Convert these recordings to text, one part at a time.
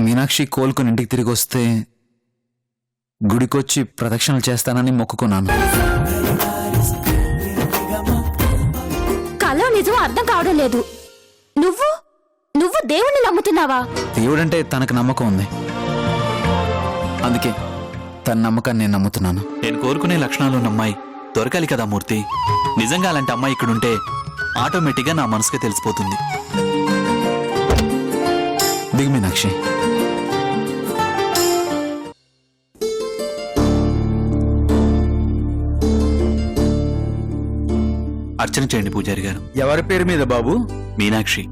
మీనాక్షి కోలుకుని ఇంటికి తిరిగి వస్తే గుడికొచ్చి ప్రదక్షిణలు చేస్తానని మొక్కుకున్నాను. కలో నిజం అర్థం కావడం లేదు. నువ్వు నువ్వు దేవుణ్ణి నమ్ముతున్నావా? దేవుడంటే తనకు నమ్మకం ఉంది, అందుకే తన నమ్మకాన్ని నేను నమ్ముతున్నాను. నేను కోరుకునే లక్షణాలున్న అమ్మాయి దొరకాలి కదా మూర్తి. నిజంగా అలాంటి అమ్మాయి ఇక్కడుంటే ఆటోమేటిక్గా నా మనసుకే తెలిసిపోతుంది. దిగు మీనాక్షి. అర్చన చేయండి పూజారి గారు. ఎవరి పేరు మీద బాబు? మీనాక్షి.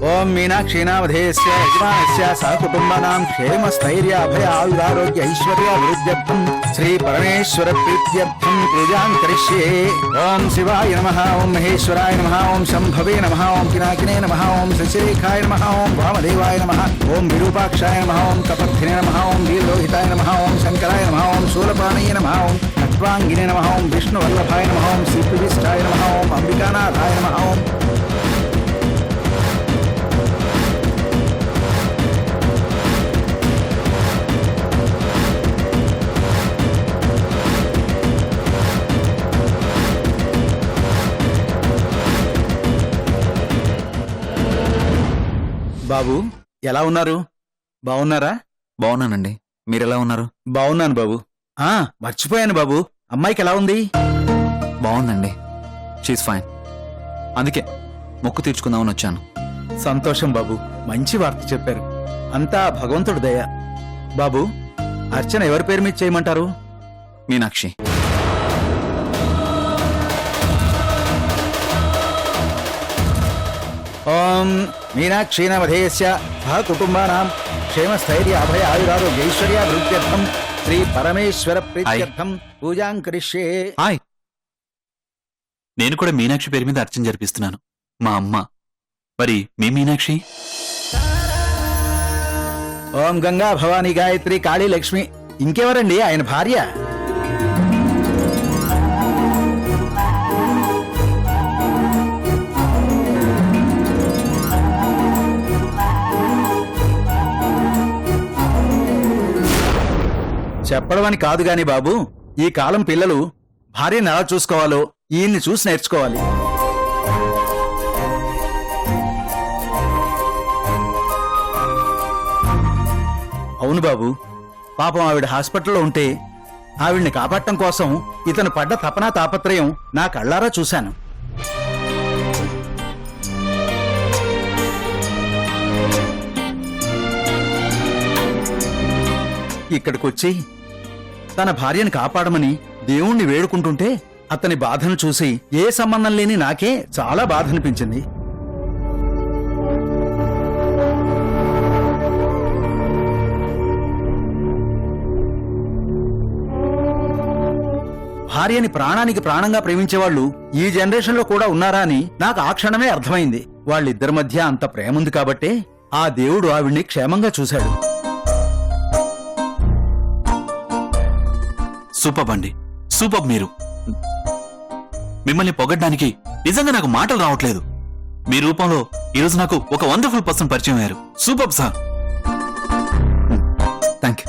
ఓం మీనాక్షీనామధేయస్య యజమానస్య సహకుటుంబానాం క్షేమస్థైర్యాభయ ఆయురారోగ్య ఐశ్వర్యాభివృద్ధ్యర్థం శ్రీ పరమేశ్వర ప్రీత్యర్థం పూజాం కరిష్యే. ఓం శివాయ నమః, ఓం మహేశ్వరాయ నమః, ఓం శంభవే నమః, ఓం పినాకినే నమః, ఓం శశిరేఖాయ నమః, ఓం వామదేవాయ నమః, ఓం విరూపాక్షాయ నమః, ఓం కపర్ధినే నమః, ఓం వీరలోహితాయ నమః, ఓం శంకరాయ నమః, ఓం శూలపాణయే నమః, ఓం ఖట్వాంగినే నమః, ఓం విష్ణువల్లభాయ నమః, ఓం శ్రీపివిష్టాయ నమః, ఓం అంబికానాథాయ నమః. ఓం బాబు ఎలా ఉన్నారు? బాగున్నారా? బాగున్నానండి, మీరెలా ఉన్నారు? బాగున్నాను బాబు. మర్చిపోయాను బాబు, అమ్మాయికి ఎలా ఉంది? బాగుందండి, షీస్ ఫైన్. అందుకే మొక్కు తీర్చుకుందామని వచ్చాను. సంతోషం బాబు, మంచి వార్త చెప్పారు. అంతా భగవంతుడి దయ. బాబు, అర్చన ఎవరి పేరు మీద చేయమంటారు? మీనాక్షి. ఓం మీనాక్షీనవధేయస్య సహకుటుంబానాం క్షేమస్థైర్య అభయ ఆయురారోగ్య ఐశ్వర్యాభివృద్ధ్యర్థం శ్రీ పరమేశ్వర ప్రీత్యర్థం పూజాం కరిష్యే. హాయ్, నేను కూడా మీనాక్షి పేరు మీద అర్చన జరిపిస్తున్నాను. మా అమ్మ. మరి మీ మీనాక్షి? ఓం గంగా భవానీ గాయత్రి కాళీ లక్ష్మి. ఇంకెవరండి ఆయన భార్య? చెప్పడం అని కాదు గాని బాబు, ఈ కాలం పిల్లలు భార్యను ఎలా చూసుకోవాలో ఈయన్ని చూసి నేర్చుకోవాలి. అవును బాబు, పాపం ఆవిడ హాస్పిటల్లో ఉంటే ఆవిడ్ని కాపాడటం కోసం ఇతను పడ్డ తపనా తాపత్రయం నా కళ్ళారా చూశాను. ఇక్కడికొచ్చి తన భార్యను కాపాడమని దేవుణ్ణి వేడుకుంటుంటే అతని బాధను చూసి ఏ సంబంధం లేని నాకే చాలా బాధ అనిపించింది. భార్యని ప్రాణానికి ప్రాణంగా ప్రేమించేవాళ్లు ఈ జనరేషన్ లో కూడా ఉన్నారా అని నాకు ఆ క్షణమే అర్థమైంది. వాళ్ళిద్దరి మధ్య అంత ప్రేముంది కాబట్టే ఆ దేవుడు ఆవిడ్ని క్షేమంగా చూశాడు. సూపర్ అండి, సూపర్. మీరు మిమ్మల్ని పొగడ్డానికి నిజంగా నాకు మాటలు రావట్లేదు. మీ రూపంలో ఈరోజు నాకు ఒక వండర్ఫుల్ పర్సన్ పరిచయం అయ్యారు. Super sir. Thank you.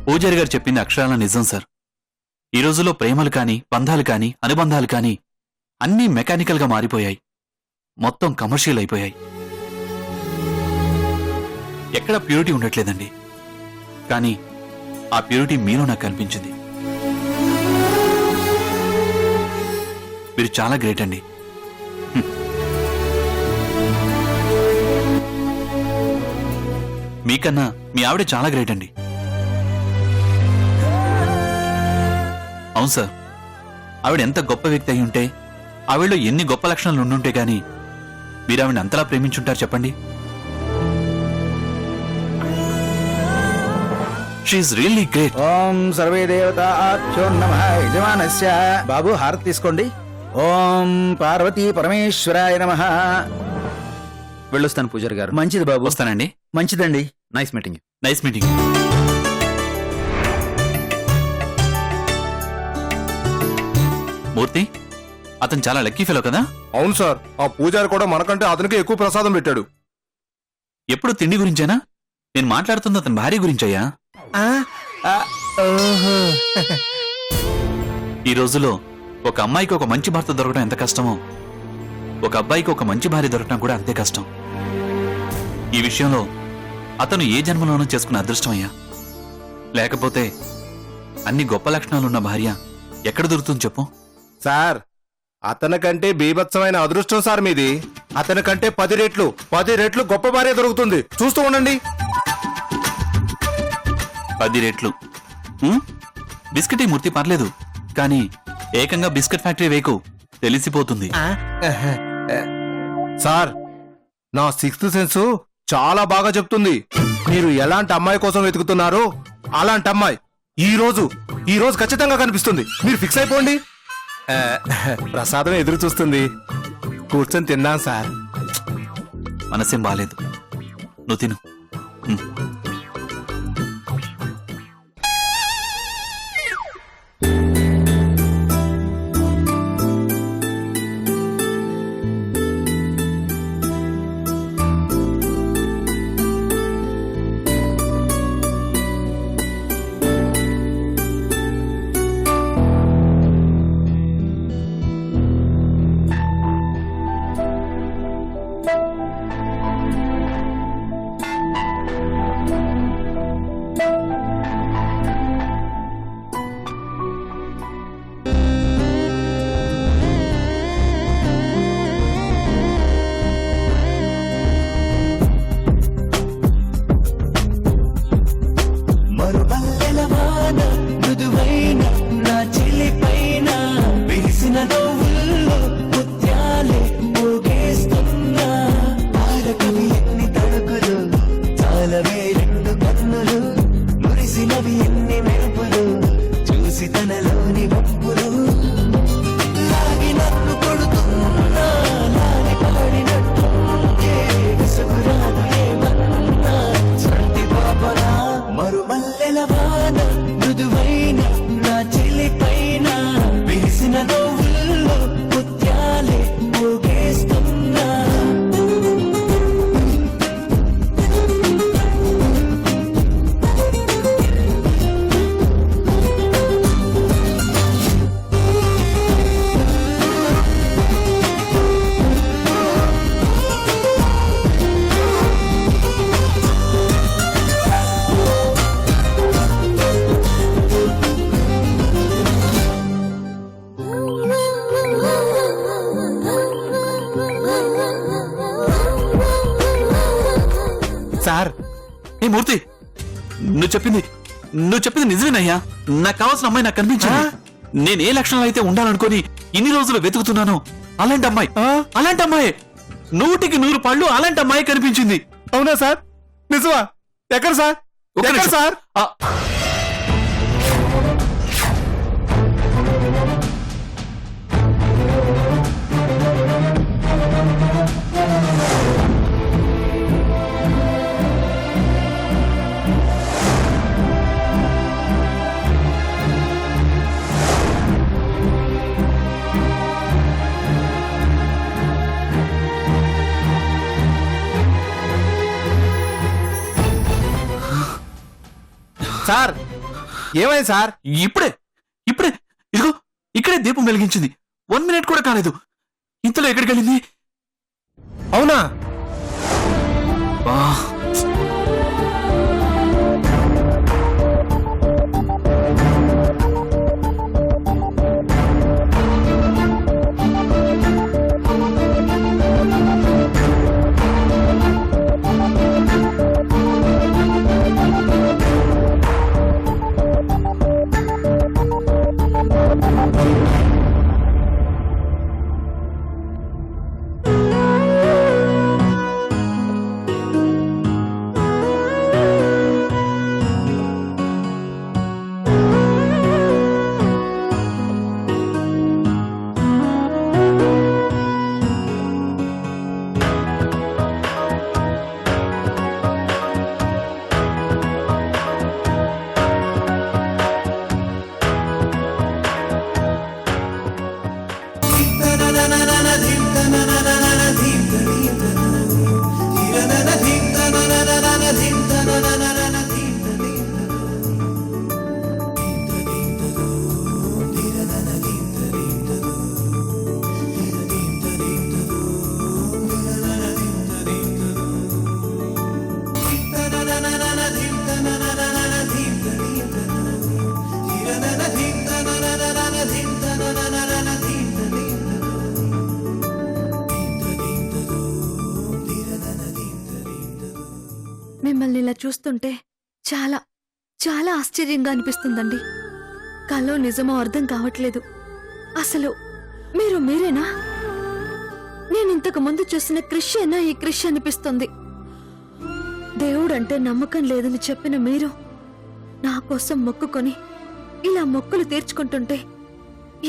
పూజారి గారు చెప్పింది అక్షరాల నిజం సార్. ఈ రోజుల్లో ప్రేమలు కాని, బంధాలు కాని, అనుబంధాలు కాని అన్నీ మెకానికల్ గా మారిపోయాయి. మొత్తం కమర్షియల్ అయిపోయాయి. ఎక్కడ ప్యూరిటీ ఉండట్లేదండి. కానీ ఆ ప్యూరిటీ మీలో నాకు కనిపించింది. మీరు చాలా గ్రేట్ అండి. మీకన్నా మీ ఆవిడ చాలా గ్రేట్ అండి. అవును సార్, ఆవిడ ఎంత గొప్ప వ్యక్తి అయి ఉంటే, ఆవిడలో ఎన్ని గొప్ప లక్షణాలు ఉండుంటే గాని మీరు ఆవిడ అంతలా ప్రేమించుంటారు చెప్పండి. She is really great. ఓం సర్వే దేవతాభ్యో నమః. యజమానస్య. బాబు హారతి తీసుకోండి. ఓం పార్వతీ పరమేశ్వరాయ నమః. వెళ్ళొస్తాను పూజారి గారు. మంచిది బాబు. వస్తానండి. మంచిదండి. Nice meeting. Nice meeting. Murthy, అతను చాలా లక్కీ ఫెలో కదా? అవును సార్, ఆ పూజారి కూడా మనకంటే అతనికి ఎక్కువ ప్రసాదం పెట్టాడు. ఎప్పుడు తిండి గురించేనా? నేను మాట్లాడుతుంది అతని భార్య గురించయ్యా. ఆ, ఆ, ఓహో. ఈ రోజులో ఒక అమ్మాయికి ఒక మంచి భర్త దొరకడం ఎంత కష్టమో, ఒక అబ్బాయికి ఒక మంచి భార్య దొరకడం కూడా అంతే కష్టం. ఈ విషయంలో అతను ఏ జన్మలోనూ చేసుకున్న అదృష్టం అయ్యా. లేకపోతే అన్ని గొప్ప లక్షణాలున్న భార్య ఎక్కడ దొరుకుతుంది చెప్పు? సార్ అతని కంటే బీభత్సమైన అదృష్టం సార్ మీది. అతని కంటే 10 రెట్లు గొప్ప భార్య దొరుకుతుంది. చూస్తూ ఉండండి. 10 రెట్లు. బిస్కెట్ మూర్తి పర్లేదు, కానీ ఏకంగా బిస్కెట్ ఫ్యాక్టరీ వేకు తెలిసిపోతుంది. సార్ నా 6th సెన్స్ చాలా బాగా చెప్తుంది. మీరు ఎలాంటి అమ్మాయి కోసం వెతుకుతున్నారో అలాంటి అమ్మాయి ఈ రోజు ఖచ్చితంగా కనిపిస్తుంది. మీరు ఫిక్స్ అయిపోండి. ప్రసాదం ఎదురు చూస్తుంది. కూర్చొని తిన్నాం సార్. మనసేం బాలేదు, నువ్వు తిను. సార్ ఏ మూర్తి, నువ్వు చెప్పింది నిజమేనయ్యా. నాకు కావాల్సిన అమ్మాయి నాకు కనిపించింది. నేను ఏ లక్షణాలు అయితే ఉండాలనుకొని ఇన్ని రోజులు వెతుకుతున్నాను, అలాంటి అమ్మాయి 100కి 100 పళ్ళు అలాంటి అమ్మాయి కనిపించింది. అవునా సార్? నిజమా? ఎక్కడ సార్? ఒక్క ఎక్కడ నిమిషం. సార్? సార్ ఏమైంది సార్? ఇప్పుడే ఇదిగో ఇక్కడే దీపం వెలిగించింది. 1 మినిట్ కూడా కాలేదు. ఇంతలో ఎక్కడికి వెళ్ళింది? అవునా? ఆ, మిమ్మల్ని ఇలా చూస్తుంటే చాలా చాలా ఆశ్చర్యంగా అనిపిస్తుందండి. కల్లో నిజమో అర్థం కావట్లేదు. అసలు మీరు మీరేనా? నేను ఇంతకు ముందు చూసిన క్రిష్ ఈ క్రిష్ అనిపిస్తుంది. దేవుడంటే నమ్మకం లేదని చెప్పిన మీరు నా కోసం మొక్కుకొని ఇలా మొక్కులు తీర్చుకుంటుంటే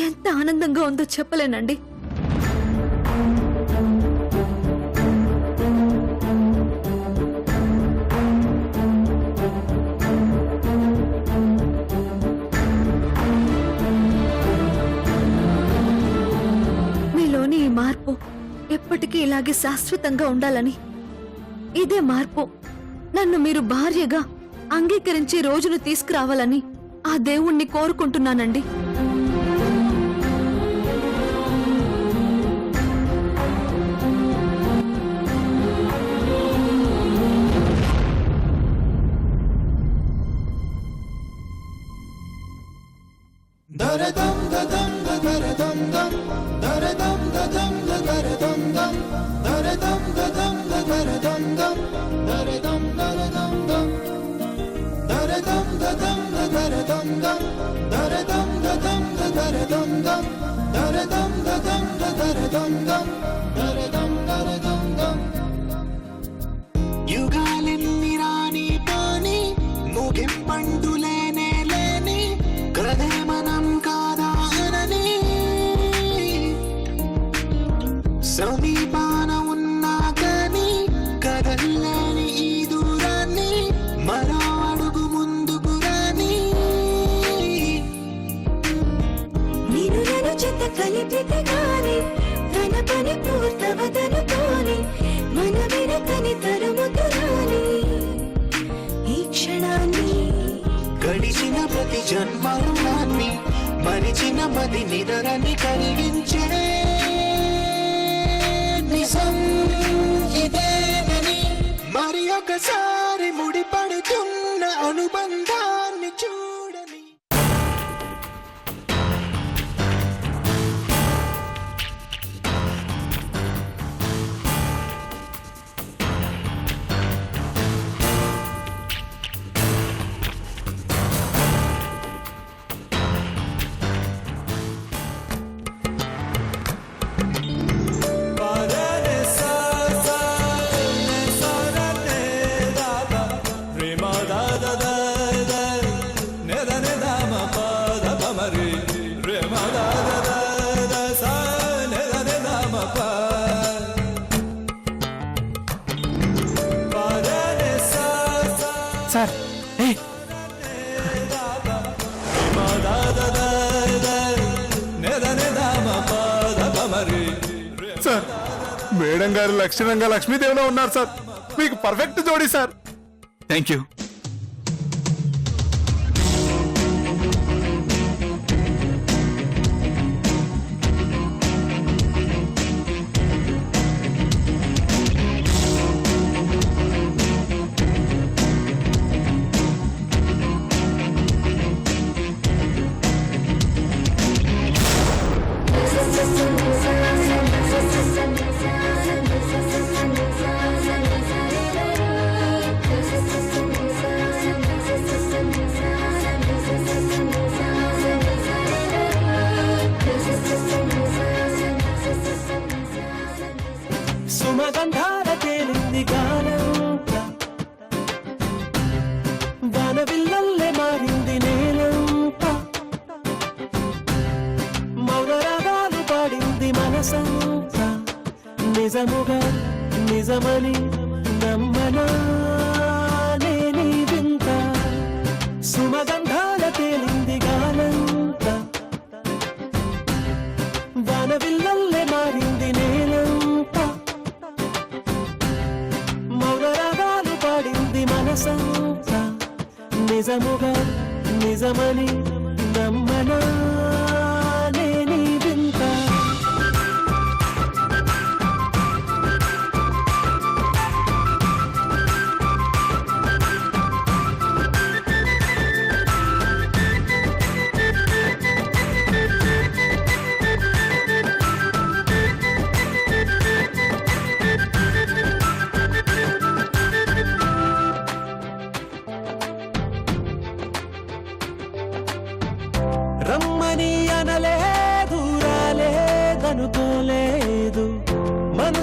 ఎంత ఆనందంగా ఉందో చెప్పలేనండి. మీలోని ఈ మార్పు ఎప్పటికీ ఇలాగే శాశ్వతంగా ఉండాలని, ఇదే మార్పు నన్ను మీరు భార్యగా అంగీకరించి రోజును తీసుకురావాలని ఆ దేవుణ్ణి కోరుకుంటున్నానండి. యుగాలెన్ని రాని పాని ముగింపండులేనే లేని కదే మనం కాదా అనని సమీపాన ఉన్నా కానీ కదల్లేని ఈ దూరాన్ని మరో అడుగు ముందుకు రాని నిన్ను చెత్త కలిపితే గాని తన పని పూర్తవదనుకోని మన వెనకని తరుముతురాని ఈ క్షణాన్ని గడిచిన ప్రతి జన్మరుణాన్ని మరిచిన మది నిదరని కలిగించే నిజం ఇదేనని మరి ఒకసారి ముడిపడుతున్న అనుబంధాన్ని చూడని సార్ ఏయ్, సార్ మేడం గారు లక్షణంగా లక్ష్మీదేవిలో ఉన్నారు సార్. మీకు పర్ఫెక్ట్ జోడీ సార్. Thank you. సుమగంధాల తేలింది గానంత వానవిల్లల్లే మారింది నేలంత మౌనరాగాలు పాడింది మనసంత నిజముగా నిజమని నమ్మనా లేని వింత సుమగంధాల తేలింది గానంత వానవిల్లల్లే మారింది నేలంత మౌనరాగాలు పాడింది మనసంత నిజముగా నిజమని నమ్మనా లేని వింత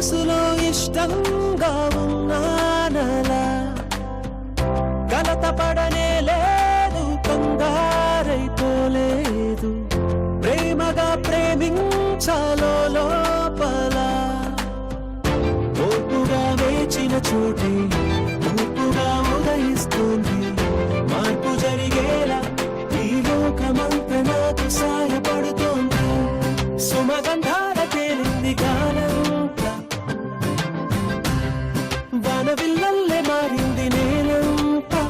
మనసులో ఇష్టంగా ఉన్నానలా కలత పడనే లేదు కంగారైపోలేదు ప్రేమగా ప్రేమించాలో లోపల ఓపుగా వేచిన చోటే ఊపుగా ఉదయిస్తుంది మార్పు జరిగేలా ఈ లోకమంత నాకు సాయపడుతోంది సుమగంధాల తేలింది గానంతా వనవిల్లల్లే మారింది నేలంతా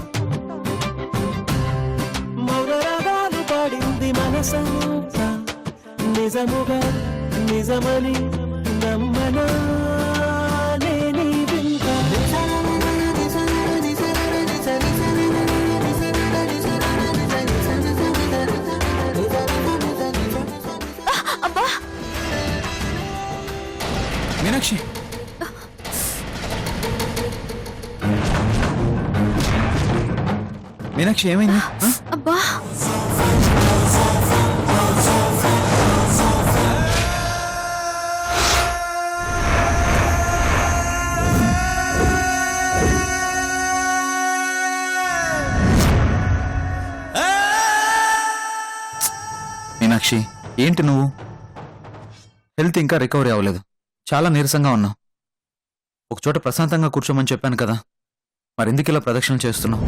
మౌనరాగాలు పాడింది మనసంతా నిజముగా నిజమని నమ్మనా నేనీ వింత అబ్బా మీనాక్షి మీనాక్షి ఏమైంది ఆ? అబ్బా మీనాక్షి ఏంటి నువ్వు హెల్త్ ఇంకా రికవరీ అవ్వలేదు చాలా నీరసంగా ఉన్నావు ఒకచోట ప్రశాంతంగా కూర్చోమని చెప్పాను కదా మరెందుకు ఇలా ప్రదక్షిణలు చేస్తున్నావు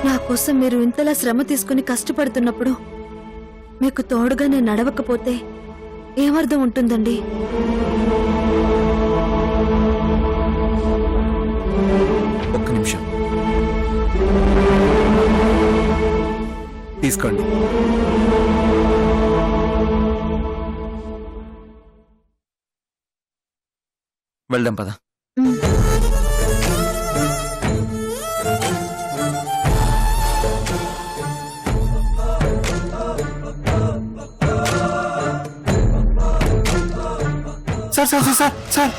నా కోసం మీరు ఇంతలా శ్రమ తీసుకుని కష్టపడుతున్నప్పుడు మీకు తోడుగా నేను నడవకపోతే ఏమర్థం ఉంటుందండి ఒక్క నిమిషం తీసుకోండి వెళ్దాం పద sir sir sir sir sir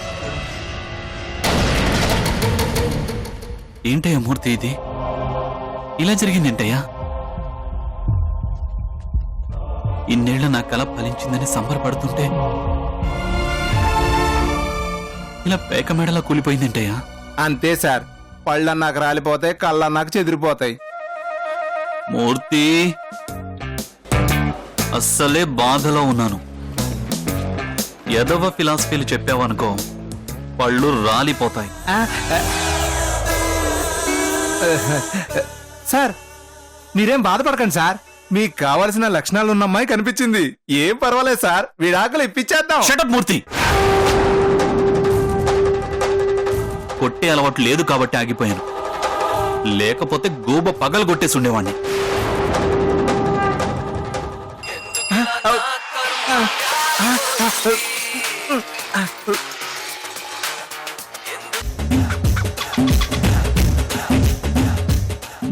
ఏంటయ్యా మూర్తి ఇది ఇలా జరిగిందేంటయ్యా ఇన్నేళ్ల నా కల ఫలించిందని సంబరపడుతుంటే ఇలా పేక మెడలా కూలిపోయిందేంటయ్యా అంతే సార్ పళ్ళన్నాక రాలిపోతాయి కళ్ళన్నాక చెదిరిపోతాయి మూర్తి అస్సలే బాధలో ఉన్నాను ఎదవ ఫిలాసఫీలు చెప్పావనుకో పళ్ళు రాలిపోతాయి సార్ మీరేం బాధపడకండి సార్ మీకు కావలసిన లక్షణాలు ఉన్న అమ్మాయి కనిపించింది ఏం పర్వాలేదు సార్ విడాకులు ఇప్పించేద్దాం షటప్ మూర్తి కొట్టే అలవాటు లేదు కాబట్టి ఆగిపోయాను లేకపోతే గూబ పగలు కొట్టేసి ఉండేవాణ్ణి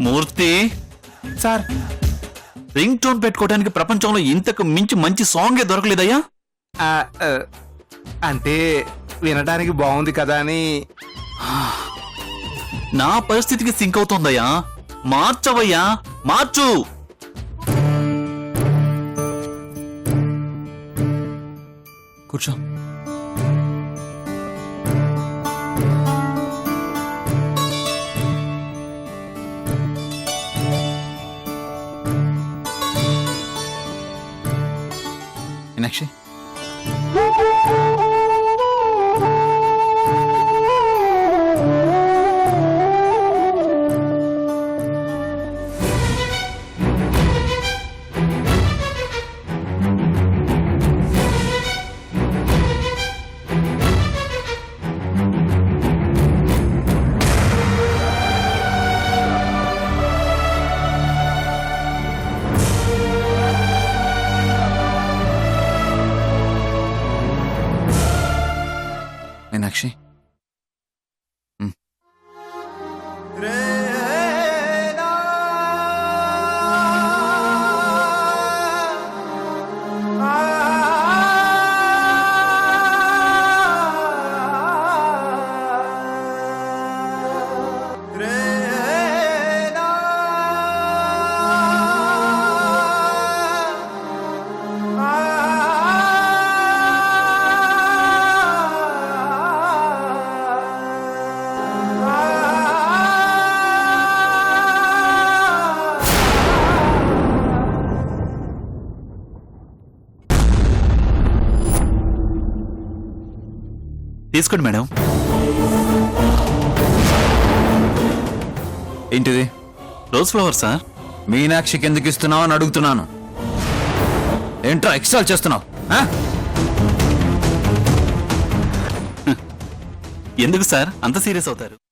మూర్తి సార్ రింగ్ టోన్ పెట్టుకోవడానికి ప్రపంచంలో ఇంతకు మించి మంచి సాంగే దొరకలేదయ్యా ఆ, ఆ, అంటే వినడానికి బాగుంది కదా అని నా పరిస్థితికి సింక్ అవుతోందయ్యా మార్చవయ్యా మార్చు కూర్చో మీనాక్షి మీనాక్షి ఆ తీసుకోండి మేడం. ఏంటిది? Rose flower sir. మీనాక్షికి ఎందుకు ఇస్తున్నావు అని అడుగుతున్నాను. ఏంట్రా ఎక్స్ట్రా చేస్తున్నావు? ఆ? ఎందుకు సార్ అంత సీరియస్ అవుతారు?